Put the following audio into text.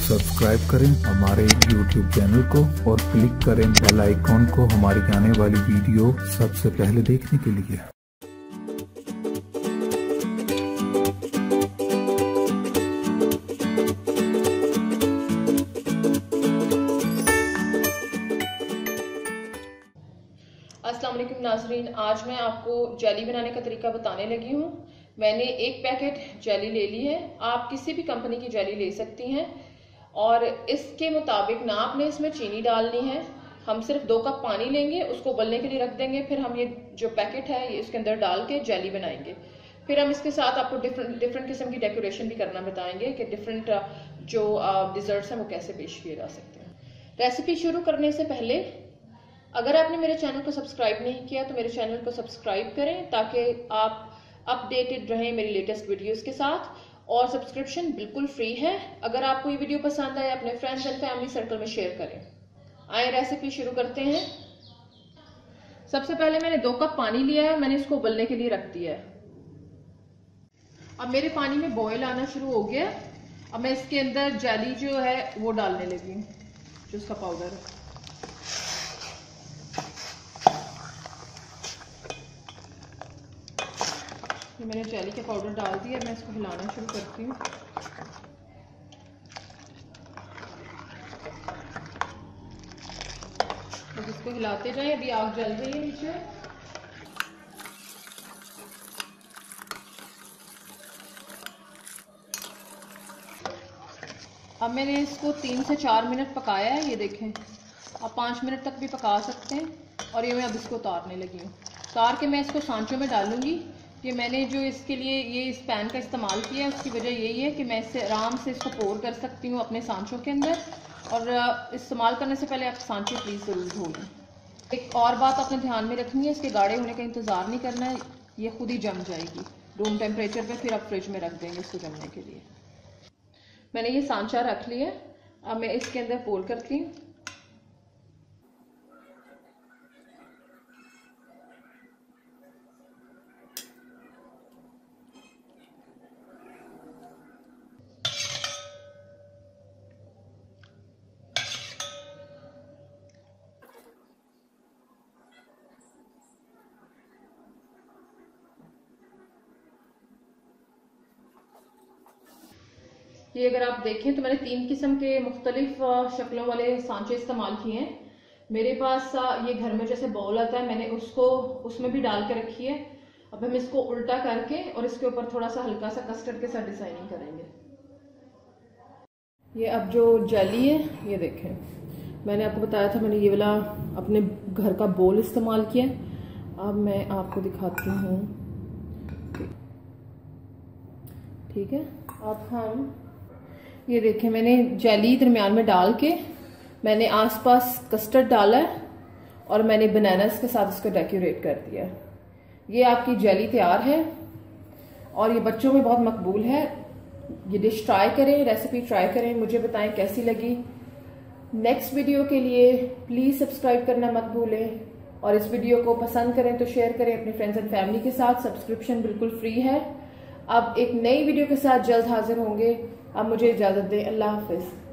Subscribe करें हमारे YouTube channel को और क्लिक करें बेल आइकॉन को हमारी आने वाली वीडियो सबसे पहले देखने के लिए। अस्सलाम वालेकुम नाज़रीन, आज मैं आपको जेली बनाने का तरीका बताने लगी हूँ। मैंने एक पैकेट जेली ले ली है। आप किसी भी कंपनी की जेली ले सकती हैं और इसके मुताबिक ना आपने इसमें चीनी डालनी है। हम सिर्फ 2 कप पानी लेंगे, उसको उबलने के लिए रख देंगे। फिर हम ये जो पैकेट है ये इसके अंदर डाल के जेली बनाएंगे। फिर हम इसके साथ आपको डिफरेंट किस्म की डेकोरेशन भी करना बताएंगे कि डिफरेंट जो डिजर्ट्स हैं वो कैसे पेश किए जा सकते हैं। रेसिपी शुरू करने से पहले अगर आपने मेरे चैनल को सब्सक्राइब नहीं किया तो मेरे चैनल को सब्सक्राइब करें ताकि आप अपडेटेड रहें मेरी लेटेस्ट वीडियोस के साथ। और सब्सक्रिप्शन बिल्कुल फ्री है। अगर आपको ये वीडियो पसंद आए अपने फ्रेंड्स एंड फैमिली सर्कल में शेयर करें। आए रेसिपी शुरू करते हैं। सबसे पहले मैंने 2 कप पानी लिया है, मैंने इसको उबलने के लिए रख दिया है। अब मेरे पानी में बॉयल आना शुरू हो गया। अब मैं इसके अंदर जेली जो है वो डालने लगी हूँ, जो उसका पाउडर है। ये मैंने जेली का पाउडर डाल दिया। मैं इसको हिलाना शुरू करती हूँ। बस इसको हिलाते जाएं। अभी आग जल रही है नीचे। अब मैंने इसको 3 से 4 मिनट पकाया है। ये देखें, आप 5 मिनट तक भी पका सकते हैं। और ये मैं अब इसको उतारने लगी हूँ। उतार के मैं इसको सांचों में डालूंगी। कि मैंने जो इसके लिए ये इस पैन का इस्तेमाल किया है उसकी वजह यही है कि मैं इससे आराम से इसको पोर कर सकती हूँ अपने सांचों के अंदर। और इस्तेमाल करने से पहले आप सांचे प्लीज़ ज़रूर धो लें। एक और बात आपने ध्यान में रखनी है, इसके गाढ़े होने का इंतज़ार नहीं करना है। ये खुद ही जम जाएगी रूम टेम्परेचर पे। फिर आप फ्रिज में रख देंगे इसको जमने के लिए। मैंने ये सांचा रख लिया। अब मैं इसके अंदर पोर करती हूँ। ये अगर आप देखें तो मैंने 3 किस्म के मुख्तलिफ शक्लों वाले सांचे इस्तेमाल किए हैं। मेरे पास ये घर में जैसे बाउल आता है, मैंने उसमें भी डाल के रखी है। अब हम इसको उल्टा करके और इसके ऊपर थोड़ा सा हल्का सा कस्टर्ड के साथ डिजाइनिंग करेंगे। ये अब जो जेली है ये देखें, मैंने आपको बताया था मैंने ये वाला अपने घर का बोल इस्तेमाल किया। अब मैं आपको दिखाती हूँ, ठीक है। अब हम ये देखें, मैंने जेली दरमियान में डाल के मैंने आसपास कस्टर्ड डाला है और मैंने बनानास के साथ इसको डेकोरेट कर दिया है। ये आपकी जेली तैयार है और ये बच्चों में बहुत मकबूल है। ये डिश ट्राई करें, रेसिपी ट्राई करें, मुझे बताएं कैसी लगी। नेक्स्ट वीडियो के लिए प्लीज़ सब्सक्राइब करना मत भूलें और इस वीडियो को पसंद करें तो शेयर करें अपने फ्रेंड्स एंड फैमिली के साथ। सब्सक्रिप्शन बिल्कुल फ्री है। अब एक नई वीडियो के साथ जल्द हाजिर होंगे। अब मुझे इजाज़त दें। अल्लाह हाफिज़।